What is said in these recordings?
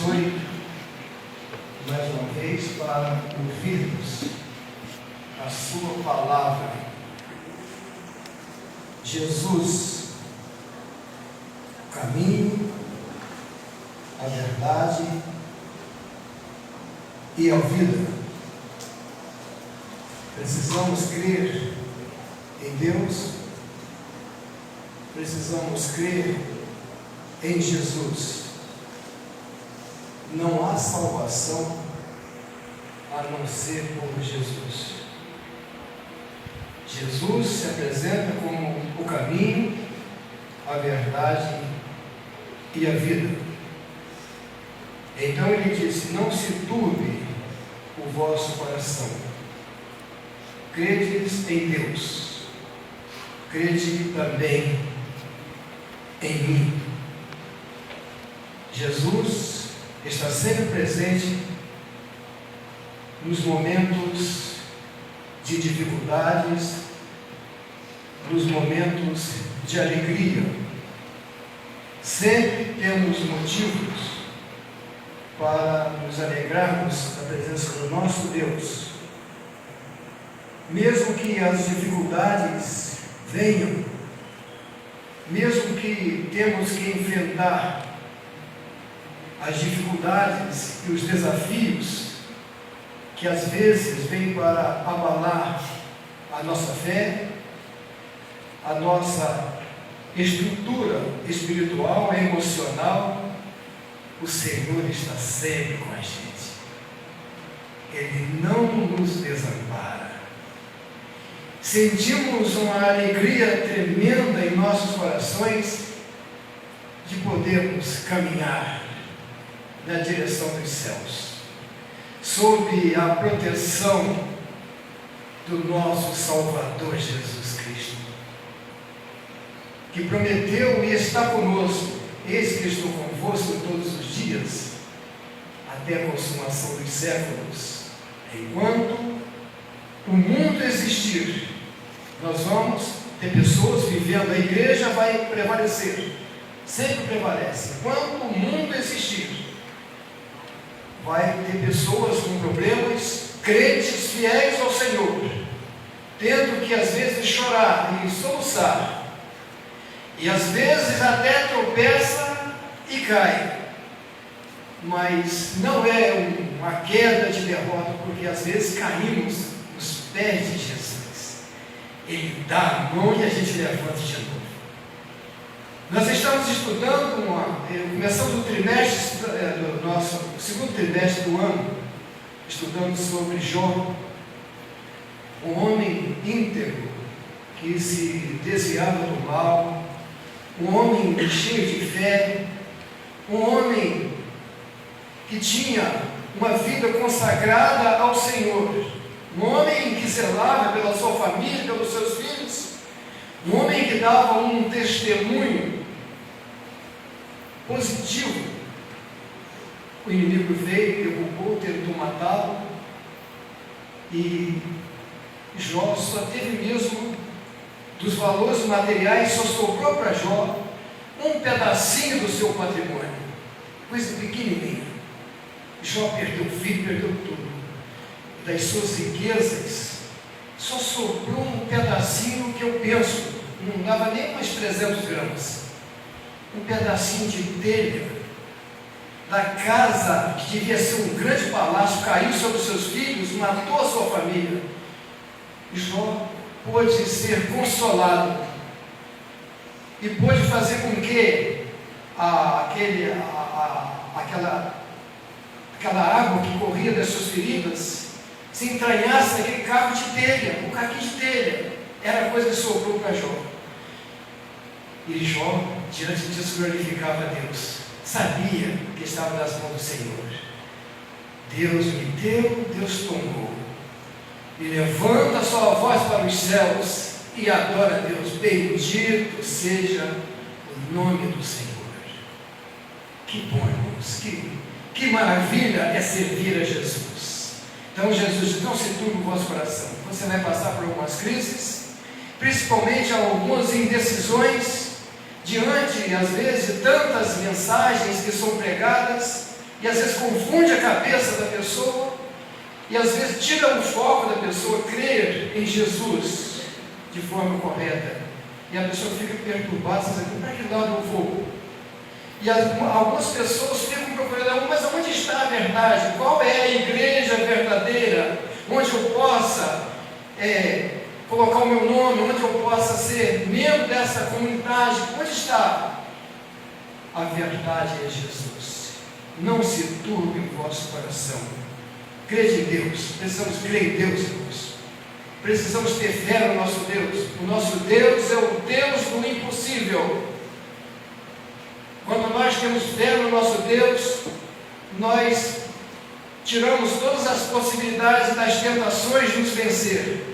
abençoe mais uma vez para ouvirmos a sua palavra. Jesus, o caminho, a verdade e a vida. Precisamos crer em Deus, precisamos crer em Jesus. Não há salvação a não ser por Jesus. Jesus se apresenta como o caminho, a verdade e a vida. Então ele disse: não se turbe o vosso coração. Credes em Deus, crede também em mim. Jesus está sempre presente nos momentos de dificuldades, nos momentos de alegria. Sempre temos motivos para nos alegrarmos da presença do nosso Deus. Mesmo que as dificuldades venham, mesmo que temos que enfrentar as dificuldades e os desafios que às vezes vêm para abalar a nossa fé, a nossa estrutura espiritual e emocional, o Senhor está sempre com a gente. Ele não nos desampara. Sentimos uma alegria tremenda em nossos corações de podermos caminhar na direção dos céus, sob a proteção do nosso Salvador Jesus Cristo, que prometeu e está conosco: eis que estou convosco todos os dias, até a consumação dos séculos. Enquanto o mundo existir, nós vamos ter pessoas vivendo, a igreja vai prevalecer, sempre prevalece. Enquanto o mundo existir, vai ter pessoas com problemas, crentes fiéis ao Senhor, tendo que às vezes chorar e soluçar, e às vezes até tropeça e cai, mas não é uma queda de derrota, porque às vezes caímos nos pés de Jesus. Ele dá a mão e a gente levanta de novo. Nós estamos estudando, começamos o trimestre, do nosso segundo trimestre do ano, estudando sobre Jó, um homem íntegro que se desviava do mal, um homem cheio de fé, um homem que tinha uma vida consagrada ao Senhor, um homem que zelava pela sua família, pelos seus filhos, um homem que dava um testemunho positivo. O inimigo veio, derrubou, tentou matá-lo, e Jó só teve mesmo dos valores materiais, só sobrou para Jó um pedacinho do seu patrimônio, coisa pequenininha. Jó perdeu o filho, perdeu tudo. Das suas riquezas só sobrou um pedacinho que eu penso, não dava nem umas 300 gramas, um pedacinho de telha da casa que devia ser um grande palácio, caiu sobre os seus filhos, matou a sua família. E Jó pôde ser consolado e pôde fazer com que aquela água que corria das suas feridas se entranhasse naquele caco de telha. O caquinho de telha era a coisa que sobrou para Jó. E Jó, diante disso, glorificava a Deus, sabia que estava nas mãos do Senhor. Deus me deu, Deus tomou. E levanta a sua voz para os céus e adora a Deus. Bendito seja o nome do Senhor. Que bom, irmãos, que maravilha é servir a Jesus. Então Jesus diz: não se turbe o vosso coração. Você vai passar por algumas crises, principalmente algumas indecisões, diante, às vezes, de tantas mensagens que são pregadas, e às vezes confunde a cabeça da pessoa, e às vezes tira o foco da pessoa crer em Jesus de forma correta. E a pessoa fica perturbada, dizendo, para que lado eu vou? E algumas pessoas ficam procurando, mas onde está a verdade? Qual é a igreja verdadeira? Onde eu possa colocar o meu nome, onde eu possa ser membro dessa comunidade? Onde está? A verdade é Jesus. Não se turbe o vosso coração. Crede em Deus. Precisamos crer em Deus, irmãos. Precisamos ter fé no nosso Deus. O nosso Deus é o Deus do impossível. Quando nós temos fé no nosso Deus, nós tiramos todas as possibilidades das tentações de nos vencer.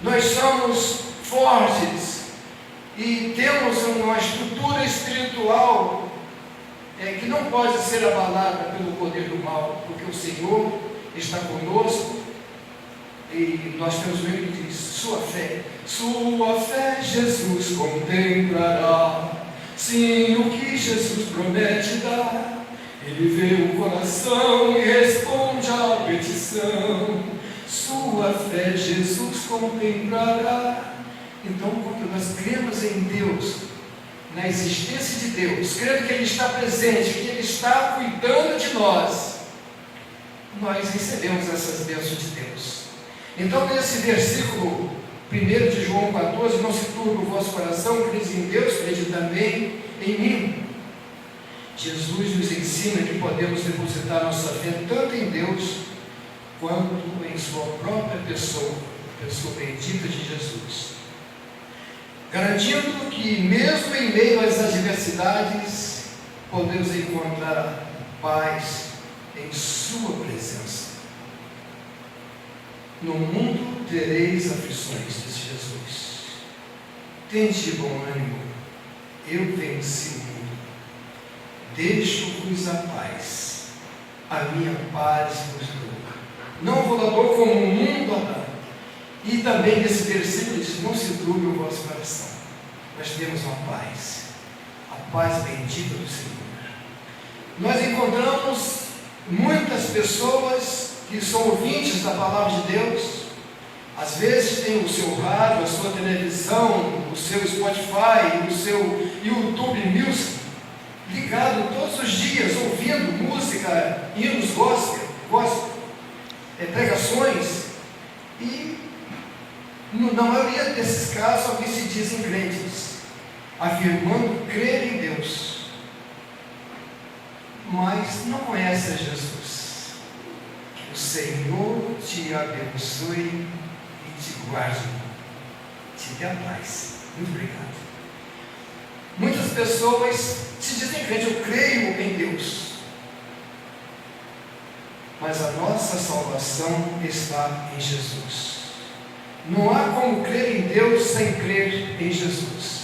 Nós somos fortes e temos uma estrutura espiritual que não pode ser abalada pelo poder do mal, porque o Senhor está conosco. E nós temos um hino que diz, sua fé, Jesus contemplará. Sim, o que Jesus promete dar. Ele vê o coração e responde à petição. Sua fé Jesus contemplará. Então, quando nós cremos em Deus, na existência de Deus, crendo que Ele está presente, que Ele está cuidando de nós recebemos essas bênçãos de Deus. Então, nesse versículo 1 de João 14, não se turbe o vosso coração, crede em Deus, crede também em mim. Jesus nos ensina que podemos depositar nossa fé tanto em Deus, quanto em sua própria pessoa, a pessoa bendita de Jesus. Garantindo que mesmo em meio às adversidades, podemos encontrar paz em sua presença. No mundo tereis aflições, disse Jesus. Tende bom ânimo, eu venci o mundo. Deixo-vos a paz, a minha paz vos dou. Não vou dar como o mundo a dá. E também nesse versículo diz, não se turbe o vosso coração. Nós temos uma paz, a paz bendita do Senhor. Nós encontramos muitas pessoas que são ouvintes da palavra de Deus, às vezes tem o seu rádio, a sua televisão, o seu Spotify, o seu YouTube Music, ligado todos os dias, ouvindo música, hinos gospel, pregações, e na maioria desses casos alguém se dizem crentes, afirmando crer em Deus, mas não conhece a Jesus. O Senhor te abençoe e te guarde, te dê a paz. Muito obrigado. Muitas pessoas se dizem crentes, eu creio em Deus, mas a nossa salvação está em Jesus. Não há como crer em Deus sem crer em Jesus.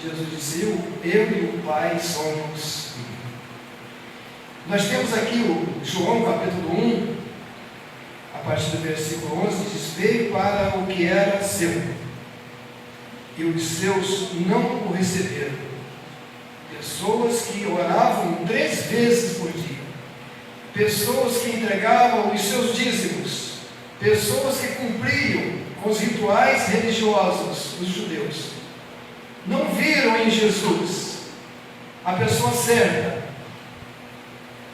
Jesus disse, eu e o Pai somos um. Nós temos aqui o João capítulo 1, a partir do versículo 11, diz, veio para o que era seu, e os seus não o receberam. Pessoas que oravam 3 vezes por dia, pessoas que entregavam os seus dízimos, pessoas que cumpriam com os rituais religiosos dos judeus, não viram em Jesus a pessoa certa,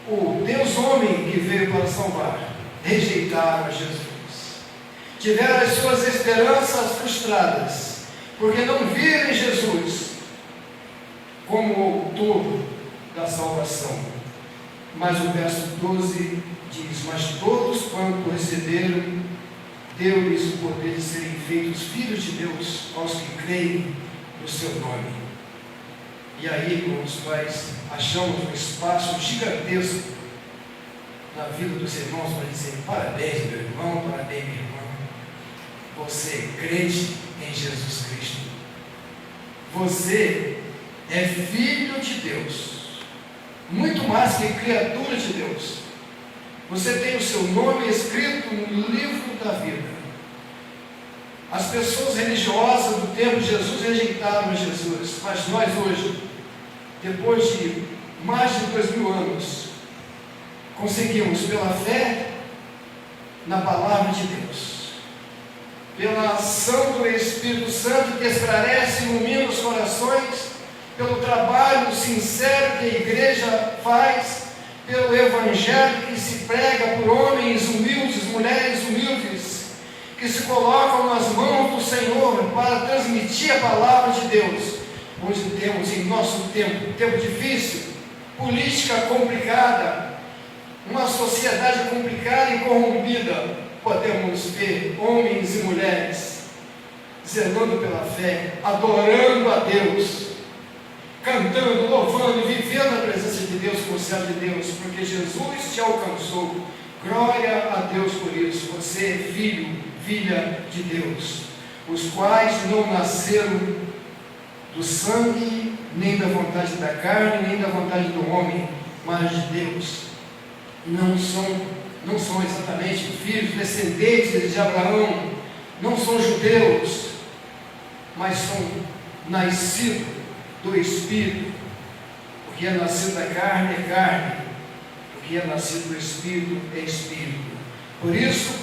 o Deus homem que veio para salvar, rejeitaram a Jesus, tiveram as suas esperanças frustradas, porque não viram em Jesus como o autor da salvação. Mas o verso 12 diz, mas todos quanto receberam, deu-lhes o poder de serem feitos filhos de Deus, aos que creem no seu nome. E aí, irmãos, nós achamos um espaço gigantesco na vida dos irmãos para dizer, parabéns meu irmão, parabéns minha irmã, você é crente em Jesus Cristo, você é filho de Deus, muito mais que criatura de Deus. Você tem o seu nome escrito no livro da vida. As pessoas religiosas do tempo de Jesus rejeitaram Jesus, mas nós hoje, depois de mais de 2000 anos, Conseguimos pela fé na palavra de Deus, pela ação do Espírito Santo que esclarece e ilumina os corações, pelo trabalho sincero que a igreja faz, pelo evangelho que se prega por homens humildes, mulheres humildes, que se colocam nas mãos do Senhor para transmitir a palavra de Deus. Hoje temos em nosso tempo difícil, política complicada, uma sociedade complicada e corrompida, podemos ver homens e mulheres zelando pela fé, adorando a Deus, cantando, louvando, vivendo a presença de Deus como servo de Deus, porque Jesus te alcançou. Glória a Deus por isso. Você é filho, filha de Deus, os quais não nasceram do sangue, nem da vontade da carne, nem da vontade do homem, mas de Deus. Não são exatamente filhos, descendentes de Abraão, não são judeus, mas são nascidos do Espírito. O que é nascido da carne é carne, o que é nascido do Espírito é Espírito. Por isso,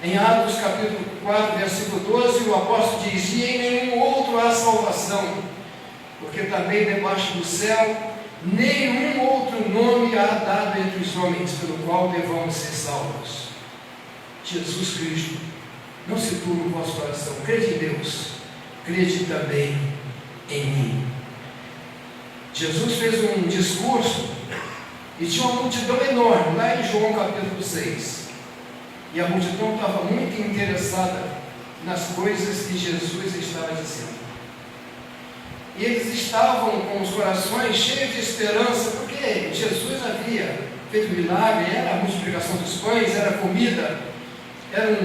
em Atos capítulo 4, versículo 12, o apóstolo diz: e em nenhum outro há salvação, porque também debaixo do céu nenhum outro nome há dado entre os homens pelo qual devamos ser salvos. Jesus Cristo não se turba o vosso coração. Crede em Deus, crede também em mim. Jesus fez um discurso e tinha uma multidão enorme, lá em João capítulo 6. E a multidão estava muito interessada nas coisas que Jesus estava dizendo. E eles estavam com os corações cheios de esperança, porque Jesus havia feito milagre, era a multiplicação dos pães, era comida, eram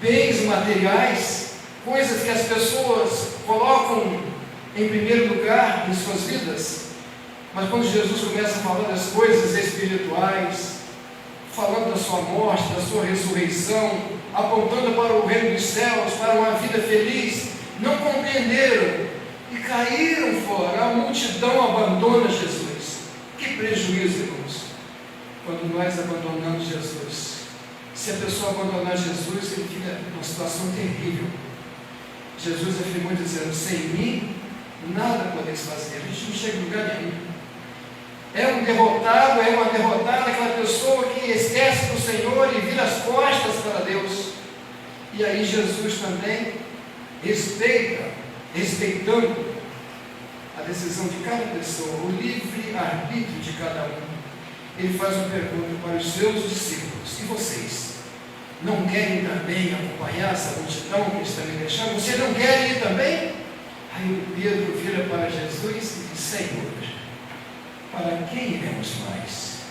bens materiais, coisas que as pessoas colocam em primeiro lugar em suas vidas. Mas quando Jesus começa a falar das coisas espirituais, falando da sua morte, da sua ressurreição, apontando para o reino dos céus, para uma vida feliz, não compreenderam e caíram fora. A multidão abandona Jesus. Que prejuízo, irmãos, quando nós abandonamos Jesus. Se a pessoa abandonar Jesus, ele fica numa situação terrível. Jesus afirmou dizendo: sem mim nada podeis fazer. A gente não chega em lugar nenhum. É um derrotado, é uma derrotada, aquela pessoa que esquece do Senhor e vira as costas para Deus. E aí Jesus também respeitando a decisão de cada pessoa, o livre arbítrio de cada um, ele faz uma pergunta para os seus discípulos: e vocês não querem também acompanhar essa multidão que eles também deixaram? Você não quer ir também? Aí o Pedro vira para Jesus e diz: Senhor, para quem iremos mais?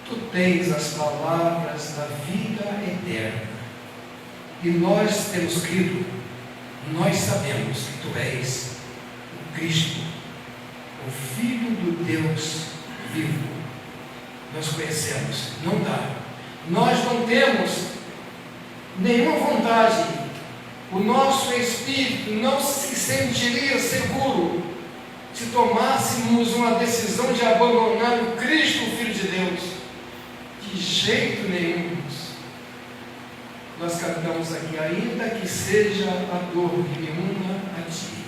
Tu tens as palavras da vida eterna, e nós temos crido, nós sabemos que Tu és o Cristo, o Filho do Deus vivo. Nós conhecemos, não dá. Nós não temos nenhuma vontade, o nosso espírito não se sentiria seguro se tomássemos uma decisão de abandonar o Cristo, o Filho de Deus. De jeito nenhum. Nós cantamos aqui: ainda que seja a dor que me una a Ti,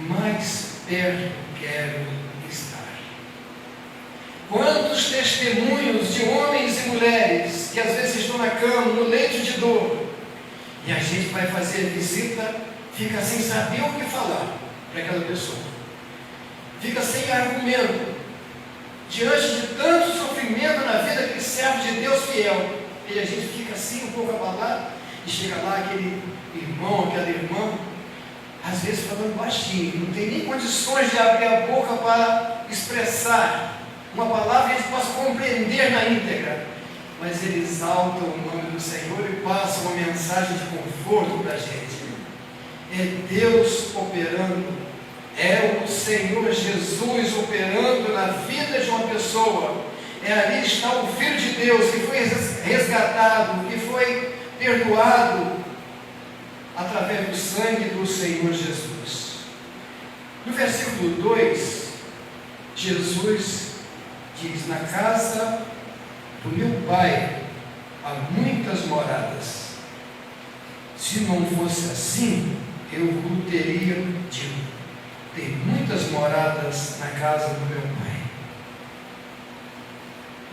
mais perto quero estar. Quantos testemunhos de homens e mulheres que às vezes estão na cama, no leito de dor, e a gente vai fazer a visita, fica sem saber o que falar para aquela pessoa, fica sem argumento, diante de tanto sofrimento na vida daquele servo de Deus fiel, e a gente fica assim um pouco abalado, e chega lá aquele irmão, aquela irmã, às vezes falando baixinho, não tem nem condições de abrir a boca para expressar uma palavra que a gente possa compreender na íntegra, mas ele exalta o nome do Senhor e passa uma mensagem de conforto para a gente. É Deus operando, é o Senhor Jesus operando na vida de uma pessoa. Ali está o Filho de Deus que foi resgatado, que foi perdoado através do sangue do Senhor Jesus. No versículo 2, Jesus diz: na casa do meu Pai há muitas moradas. Se não fosse assim, eu o teria dito. Tem muitas moradas na casa do meu Pai.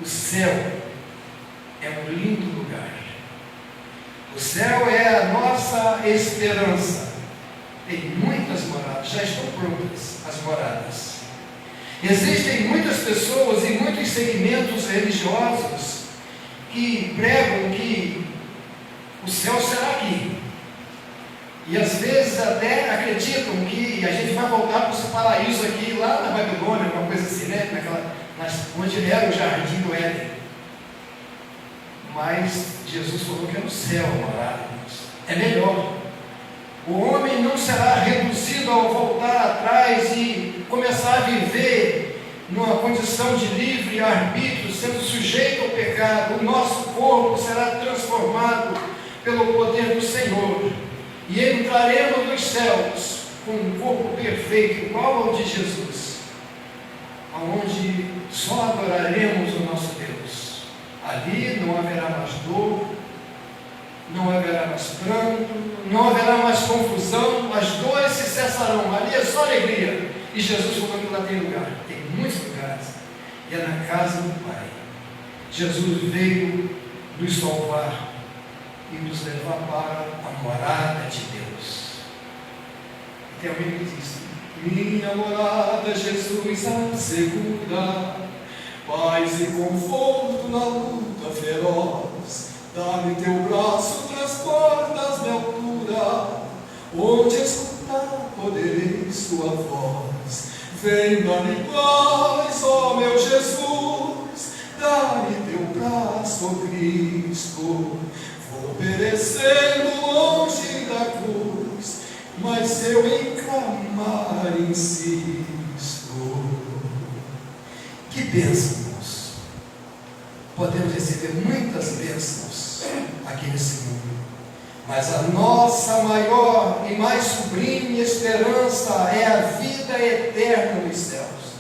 O céu é um lindo lugar. O céu é a nossa esperança. Tem muitas moradas, já estão prontas as moradas. Existem muitas pessoas e muitos segmentos religiosos que pregam que o céu será aqui. E às vezes até acreditam que a gente vai voltar para o paraíso aqui, lá na Babilônia, uma coisa assim, né? Onde era o jardim do Éden. Mas Jesus falou que é no céu a morada. É melhor. O homem não será reduzido ao voltar atrás e começar a viver numa condição de livre arbítrio, sendo sujeito ao pecado. O nosso corpo será transformado pelo poder do Senhor. E entraremos nos céus com um corpo perfeito, igual ao de Jesus, onde só adoraremos o nosso Deus. Ali não haverá mais dor, não haverá mais pranto, não haverá mais confusão, as dores se cessarão, ali é só alegria. E Jesus falou que lá tem lugar, tem muitos lugares, e é na casa do Pai. Jesus veio nos salvar e nos levar para a morada de Deus. E tem alguém que diz: minha morada, Jesus assegura paz e conforto na luta feroz. Dá-me teu braço, transportas-me à altura, onde escutar poderei sua voz. Vem, dá-me paz, ó meu Jesus, dá-me teu braço, ó Cristo. Vou perecendo longe da cruz, mas eu em clamar insisto. Que bênção! Podemos receber muitas bênçãos aqui nesse mundo, mas a nossa maior e mais sublime esperança é a vida eterna nos céus.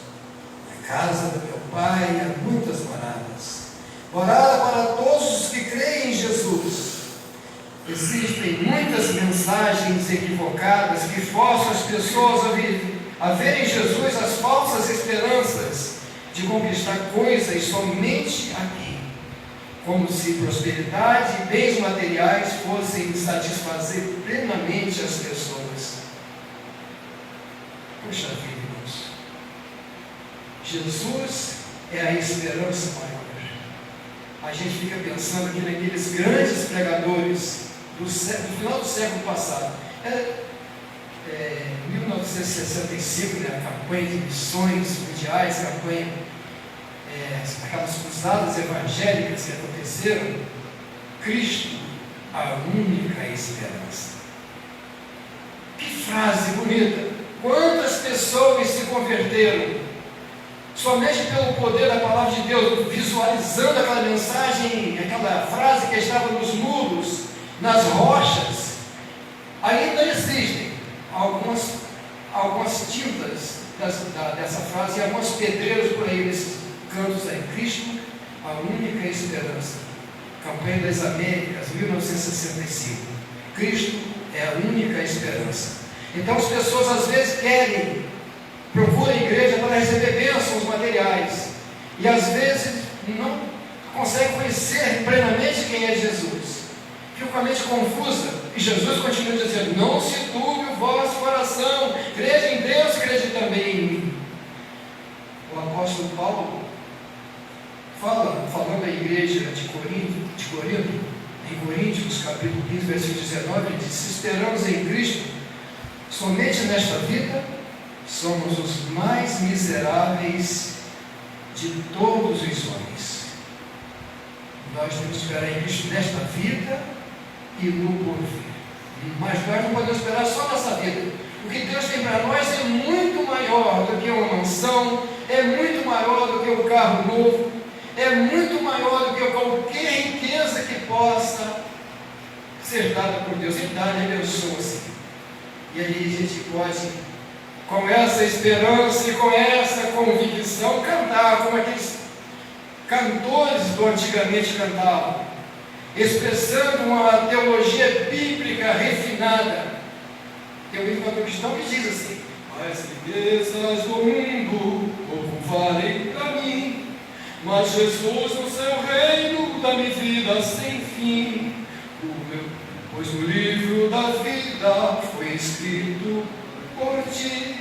Na casa do meu Pai há muitas moradas, morada para todos os que creem em Jesus. Existem muitas mensagens equivocadas que forçam as pessoas a verem em Jesus as falsas esperanças de conquistar coisas somente aqui, como se prosperidade e bens materiais fossem satisfazer plenamente as pessoas. Puxa vida, irmãos, Jesus é a esperança maior. A gente fica pensando aqui naqueles grandes pregadores do final do século passado. 1965, né, a campanha de missões mundiais, aquelas cruzadas evangélicas que aconteceram. Cristo, a única esperança. Que frase bonita! Quantas pessoas se converteram somente pelo poder da palavra de Deus, visualizando aquela mensagem, aquela frase que estava nos muros, nas rochas. Ainda existem algumas tintas dessa frase e algumas pedreiras por aí nesses cantos aí. Cristo, a única esperança. Campanha das Américas, 1965. Cristo é a única esperança. Então as pessoas às vezes procuram a igreja para receber bênçãos materiais e às vezes não conseguem conhecer plenamente quem é Jesus. Fica com a mente confusa. E Jesus continua dizendo: não se turbe o vosso coração, crede em Deus, crede também em mim. O apóstolo Paulo falando à igreja de Corinto, em Coríntios, capítulo 15, versículo 19, ele diz: se esperamos em Cristo somente nesta vida, somos os mais miseráveis de todos os homens. Nós temos que esperar em Cristo nesta vida e no porvir. Mas nós não podemos esperar só nessa vida. O que Deus tem para nós é muito maior do que uma mansão, é muito maior do que um carro novo, é muito maior do que qualquer riqueza que possa ser dada por Deus. Ele dá, Ele abençoa assim. E aí a gente pode, com essa esperança e com essa convicção, cantar como aqueles cantores do antigamente cantavam, expressando uma teologia bíblica refinada. Tem um livro cristão que diz assim: as riquezas do mundo pouco valem para mim, mas Jesus no seu reino dá-me vida sem fim. Pois o livro da vida foi escrito por ti.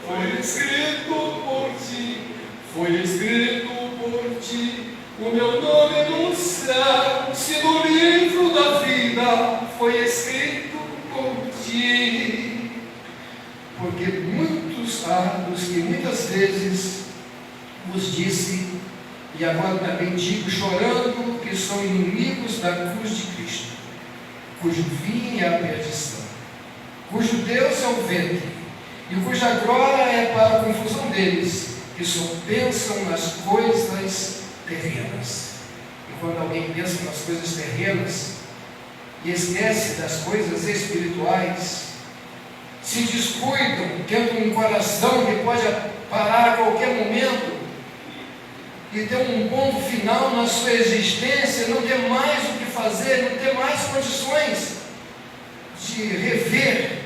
Foi escrito por ti, foi escrito por ti, o meu nome no céu, se no livro da vida foi escrito por ti. Porque muitos há os que muitas vezes vos disse, e agora também digo, chorando, que são inimigos da cruz de Cristo, cujo fim é a perdição, cujo Deus é o ventre, e cuja glória é para a confusão deles, que só pensam nas coisas terrenas. E quando alguém pensa nas coisas terrenas e esquece das coisas espirituais, se descuidam, tendo um coração que pode parar a qualquer momento e ter um ponto final na sua existência, não ter mais o que fazer, não ter mais condições de rever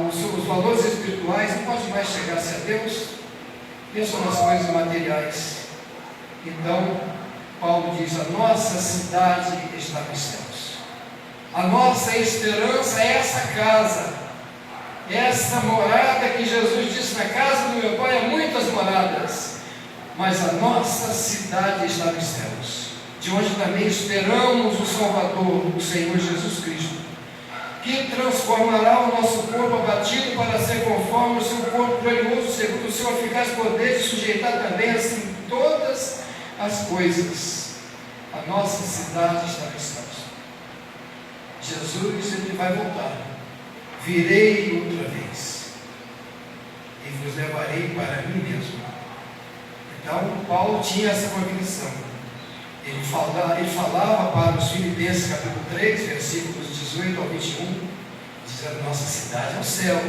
os valores espirituais, não pode mais chegar-se a Deus, pensam nas coisas materiais. Então, Paulo diz: a nossa cidade está nos céus, a nossa esperança é essa casa, essa morada que Jesus disse: na casa do meu Pai há muitas moradas. Mas a nossa cidade está nos céus, de onde também esperamos o Salvador, o Senhor Jesus Cristo, que transformará o nosso corpo abatido para ser conforme o seu corpo glorioso, segundo o seu eficaz poder, de sujeitar também assim todas as coisas. A nossa cidade está nos céus. Jesus, ele vai voltar. Virei outra vez e vos levarei para mim mesmo. Então, Paulo tinha essa convicção. Ele falava para os Filipenses, capítulo 3, versículos 18 ao 21, dizendo: nossa cidade é o céu.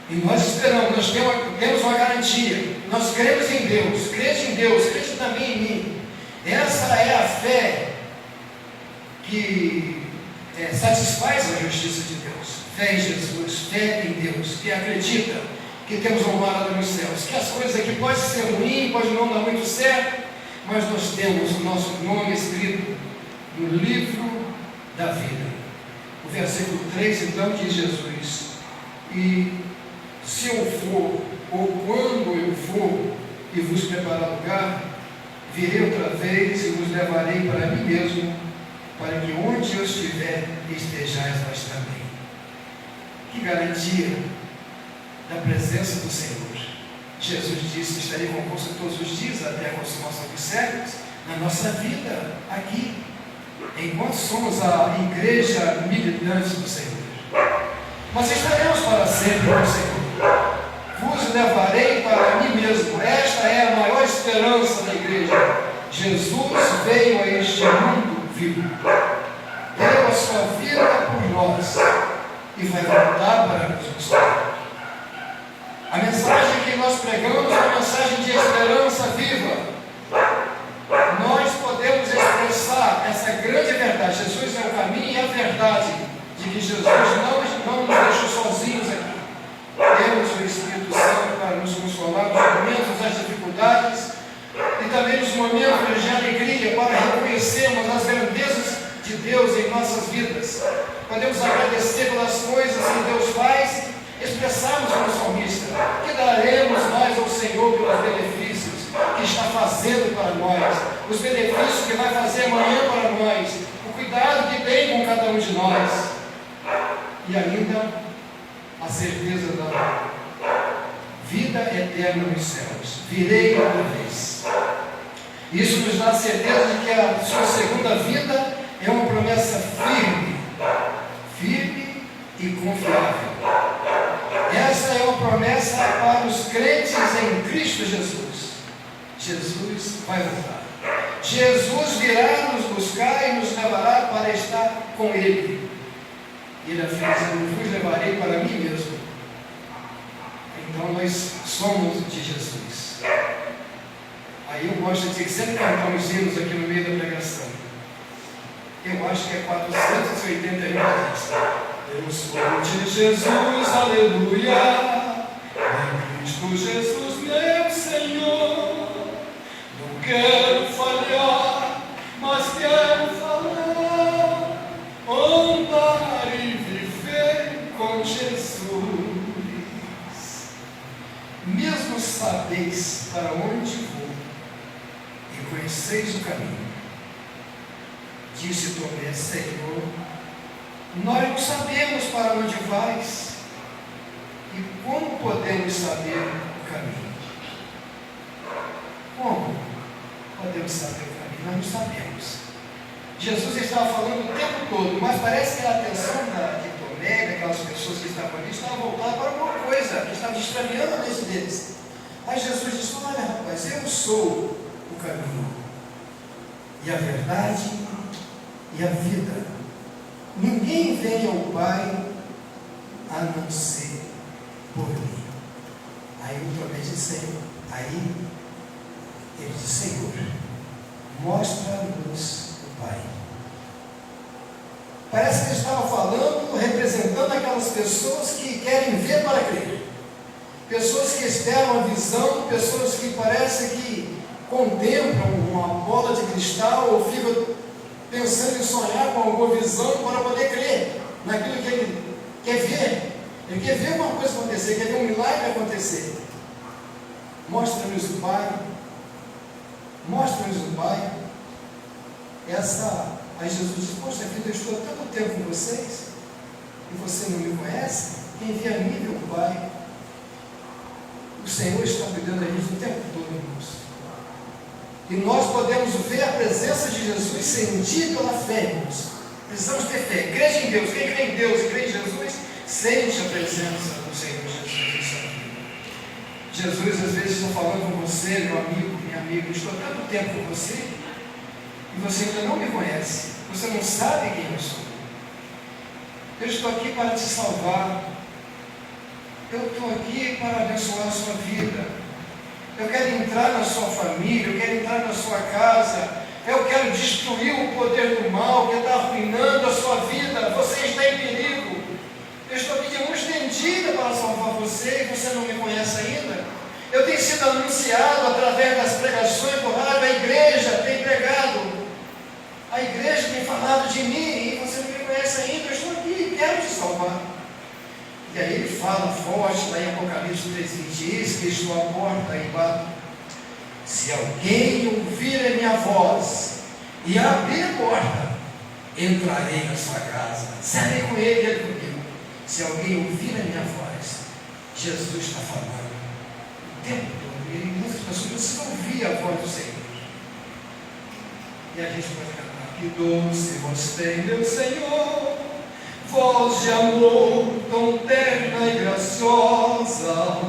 E nós esperamos, nós temos uma garantia. Nós cremos em Deus, crede também em mim. Essa é a fé que satisfaz a justiça de Deus. Fé em Jesus, fé em Deus, que acredita que temos uma morada nos céus, que as coisas aqui podem ser ruins, pode não dar muito certo, mas nós temos o nosso nome escrito no livro da vida. O versículo 3 então diz Jesus: e se eu for, ou quando eu for e vos preparar lugar, virei outra vez e vos levarei para mim mesmo, para que onde eu estiver, estejais vós também. Que garantia da presença do Senhor. Jesus disse que estaria convosco todos os dias até a consumação dos séculos, na nossa vida aqui, enquanto somos a igreja militante do Senhor. Mas estaremos para sempre com o Senhor. Vos levarei para mim mesmo. Esta é a maior esperança da igreja. Jesus veio a este mundo vivo, deu a sua vida por nós e vai voltar para nos buscar. A mensagem que nós pregamos é uma mensagem de esperança viva. Nós podemos expressar essa grande verdade. Jesus é o caminho e a verdade, de que Jesus não nos deixou sozinhos aqui. Temos o Espírito Santo para nos consolar nos momentos das dificuldades e também nos momentos de alegria, para reconhecermos as grandezas de Deus em nossas vidas. Podemos agradecer pelas coisas que Deus faz, expressarmos como salmista: que daremos nós ao Senhor pelos benefícios que está fazendo para nós, os benefícios que vai fazer amanhã para nós, o cuidado que tem com cada um de nós, e ainda a certeza da vida eterna nos céus. Virei outra vez. Isso nos dá a certeza de que a sua segunda vida é uma promessa firme e confiável. Essa é uma promessa para os crentes em Cristo Jesus. Jesus vai voltar. Jesus virá nos buscar e nos levará para estar com Ele. Ele afirma: eu vos levarei para mim mesmo. Então nós somos de Jesus. Aí eu gosto de dizer que sempre cantamos hinos aqui no meio da pregação. Eu acho que é 481 vezes. Eu sou de Jesus, aleluia. Em Cristo Jesus, meu Senhor. Não quero falhar, mas quero falar, andar e viver com Jesus. Mesmo sabeis para onde vou e conheceis o caminho. Disse Tomé: Senhor, nós não sabemos para onde vais, e como podemos saber o caminho? Como podemos saber o caminho? Nós não sabemos. Jesus estava falando o tempo todo, mas parece que a atenção de Tomé, daquelas pessoas que estavam ali, estava voltada para alguma coisa, que estava extraviando a mente deles. Aí Jesus disse: olha, rapaz, eu sou o caminho, e a verdade, e a vida. Ninguém vem ao Pai a não ser por mim. Aí o Tomé disse: aí ele disse: Senhor, mostra-nos o Pai. Parece que ele estava falando, representando aquelas pessoas que querem ver para crer, pessoas que esperam a visão, pessoas que parece que contemplam uma bola de cristal ou ficam pensando em sonhar com alguma visão para poder crer naquilo que ele quer ver. Ele quer ver uma coisa acontecer, quer ver um milagre acontecer. Mostra-nos o Pai. Mostra-nos o Pai. Aí Jesus diz: poxa vida, eu estou há tanto tempo com vocês e você não me conhece? Quem vê a mim vê o Pai. O Senhor está cuidando da gente o tempo todo, irmãos. E nós podemos ver a presença de Jesus sentir pela fé, irmãos. Precisamos ter fé. Igreja em Deus. Quem crê em Deus e crê em Jesus, sente a presença do Senhor Jesus em sua vida. Jesus às vezes está falando com você, meu amigo, minha amiga: estou há tanto tempo com você e você ainda não me conhece. Você não sabe quem eu sou. Eu estou aqui para te salvar. Eu estou aqui para abençoar a sua vida. Eu quero entrar na sua família, eu quero entrar na sua casa, eu quero destruir o poder do mal que está arruinando a sua vida. Você está em perigo. Eu estou aqui de mão estendida para salvar você e você não me conhece ainda. Eu tenho sido anunciado através das pregações do rádio, a igreja tem pregado, a igreja tem falado de mim e você não me conhece ainda. Eu estou aqui e quero te salvar. E aí ele fala forte lá em Apocalipse 3:20: eis que estou à porta e bato. Se alguém ouvir a minha voz e abrir a porta, entrarei na sua casa, serei com ele e ele comigo. Se alguém ouvir a minha voz, Jesus está falando o tempo todo. E muitas pessoas precisam ouvir a voz do Senhor. E a gente pode cantar: que doce voz tem, meu Senhor, voz de amor tão terna e graciosa,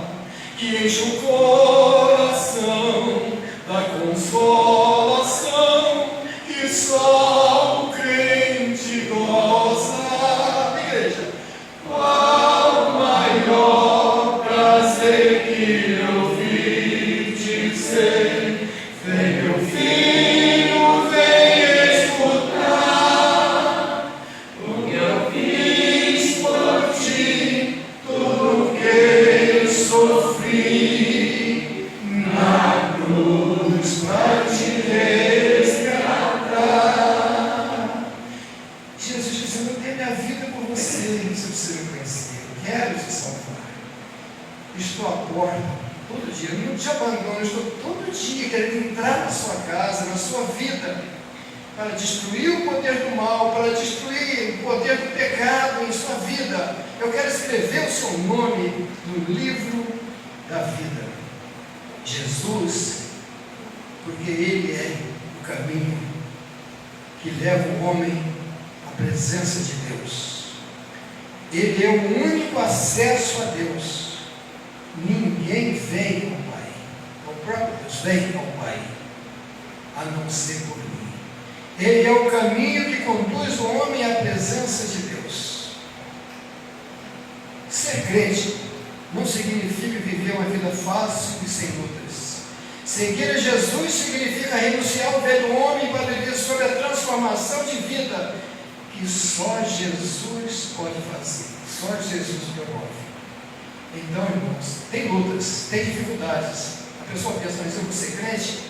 que enche o coração da consolação que só o crente goza. Igreja, qual maior prazer que ouvir dizer: vem meu filho, vem escutar o que eu fiz por ti, tudo que eu sofri na cruz para te resgatar. Jesus dizendo: eu dei minha vida por você, você precisa me conhecer, eu quero te salvar. Estou à porta todo dia, não te abandono, eu estou todo dia querendo entrar na sua casa, na sua vida, para destruir o poder do mal, para destruir o poder do pecado em sua vida. Eu quero escrever o seu nome no livro da vida. Jesus, porque Ele é o caminho que leva o homem à presença de Deus. Ele é o único acesso a Deus. Ninguém vem ao Pai, o próprio Deus vem ao Pai, a não ser por mim. Ele é o caminho que conduz o homem à presença de Deus. Ser crente não significa viver fácil e sem lutas. Seguir a Jesus significa renunciar ao velho homem para viver sobre a transformação de vida que só Jesus pode fazer, só Jesus promove. Então, irmãos, tem lutas, tem dificuldades. A pessoa pensa, mas eu vou ser crente?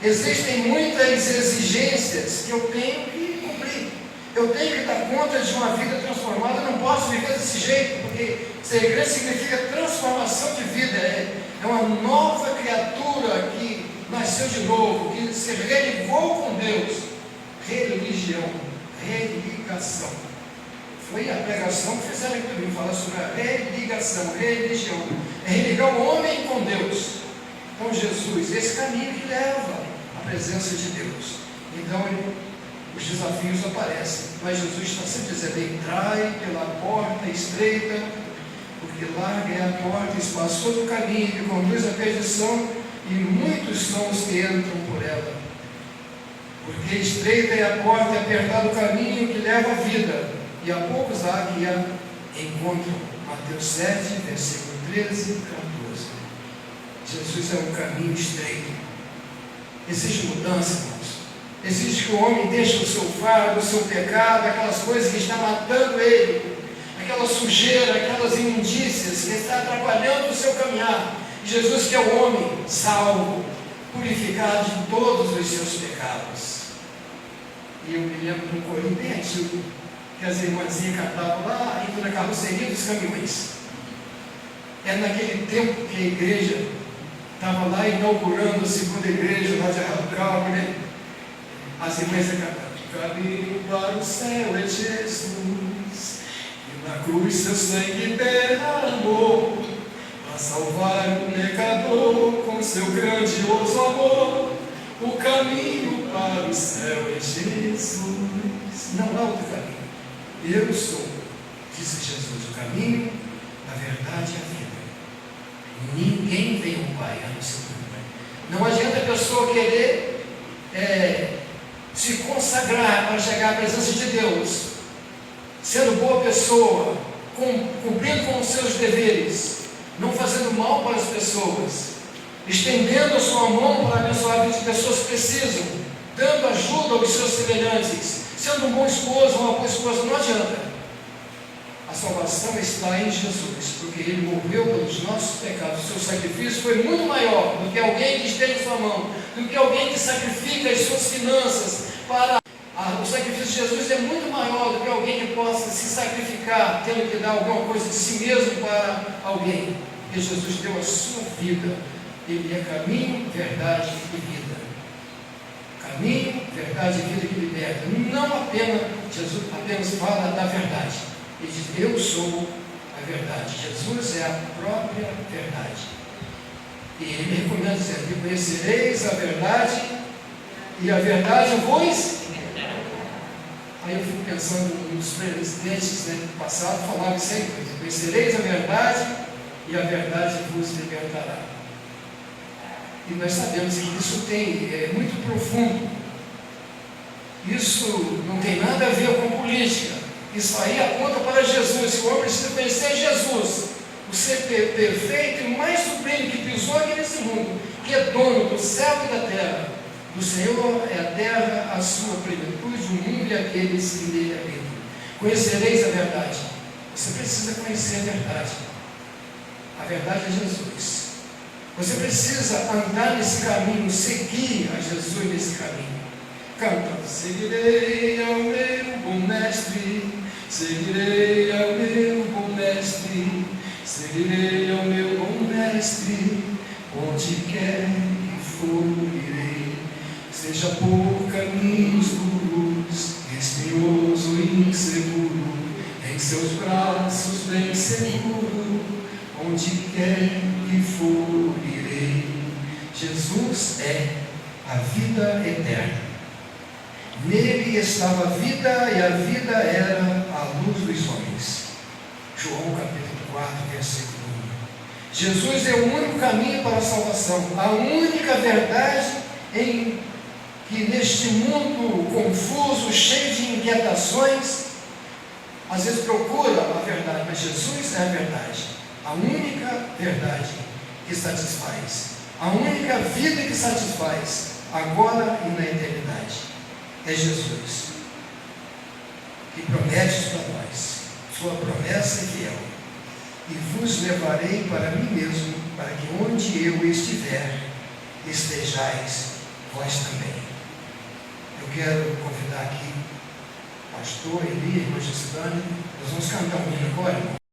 Existem muitas exigências que eu tenho que cumprir. Eu tenho que dar conta de uma vida transformada. Eu não posso viver desse jeito, porque ser crente significa transformação de vida. É uma nova criatura que nasceu de novo, que se religou com Deus. Religião, religação. Foi a pregação que fizeram aqui para mim, falar sobre a religação, religião. É religar o homem com Deus. Então Jesus, esse caminho que leva à presença de Deus. Então os desafios aparecem, mas Jesus está sempre dizendo: entrai pela porta estreita, porque larga é a porta, espaçoso o caminho que conduz à perdição, e muitos são os que entram por ela. Porque estreita é a porta e apertado o caminho que leva à vida, e há poucos há que a encontram. Mateus 7, versículo 13 e 14. Jesus é um caminho estreito. Existe mudança, irmãos. Existe que o homem deixe o seu fardo, o seu pecado, aquelas coisas que estão matando ele, aquela sujeira, aquelas imundícias que estão atrapalhando o seu caminhar. E Jesus, que é o homem salvo, purificado de todos os seus pecados. E eu me lembro de um corinho bem antigo, que as irmãzinhas cantavam lá, indo na carroceria dos caminhões. É naquele tempo que a igreja estava lá inaugurando a segunda igreja lá de Arraial, né? As irmãs cantando: caminho para o céu é Jesus, e na cruz seu sangue derramou, para salvar o pecador com seu grandioso amor. O caminho para o céu é Jesus, não há outro caminho. Eu sou, disse Jesus, o caminho, a verdade e a vida. Ninguém vem ao Pai a não ser por mim. Não adianta a pessoa querer se consagrar para chegar à presença de Deus, sendo boa pessoa, cumprindo com os seus deveres, não fazendo mal para as pessoas, estendendo a sua mão para abençoar a vida de pessoas que precisam, dando ajuda aos seus semelhantes, sendo um bom esposo, uma boa esposa. Não adianta. A salvação está em Jesus, porque Ele morreu pelos nossos pecados. O seu sacrifício foi muito maior do que alguém que estende sua mão, do que alguém que sacrifica as suas finanças para... O sacrifício de Jesus é muito maior do que alguém que possa se sacrificar, tendo que dar alguma coisa de si mesmo para alguém. Porque Jesus deu a sua vida. Ele é caminho, verdade e vida. Caminho, verdade e vida que liberta. Não apenas, Jesus apenas fala da verdade. Ele diz: eu sou a verdade. Jesus é a própria verdade. E ele me recomenda dizendo: conhecereis a verdade, e a verdade vos... Aí eu fico pensando nos presidentes, né, do passado, falavam isso aí: conhecereis a verdade, e a verdade vos libertará. E nós sabemos que isso é muito profundo. Isso não tem nada a ver com política. Isso aí aponta para Jesus. O homem precisa conhecer Jesus, o ser perfeito e mais supremo que pisou aqui nesse mundo, que é dono do céu e da terra. Do Senhor é a terra, a sua plenitude, o mundo e aqueles que nele habitam. Conhecereis a verdade. Você precisa conhecer a verdade. A verdade é Jesus. Você precisa andar nesse caminho, seguir a Jesus nesse caminho. Canta: seguirei ao meu bom mestre, seguirei ao meu bom mestre, seguirei ao meu bom mestre, onde quer que for irei, seja por caminhos duros, espinhoso e inseguro, em seus braços bem seguro, onde quer que for irei. Jesus é a vida eterna. Nele estava a vida, e a vida era a luz dos homens. João capítulo 4, versículo 1. Jesus é o único caminho para a salvação, a única verdade em que neste mundo confuso, cheio de inquietações, às vezes procura a verdade, mas Jesus é a verdade, a única verdade que satisfaz. A única vida que satisfaz, agora e na eternidade, é Jesus, que promete isso para nós. Sua promessa é fiel. E vos levarei para mim mesmo, para que onde eu estiver, estejais vós também. Eu quero convidar aqui pastor Eli, irmã Gislane, nós vamos cantar um hino agora, irmão.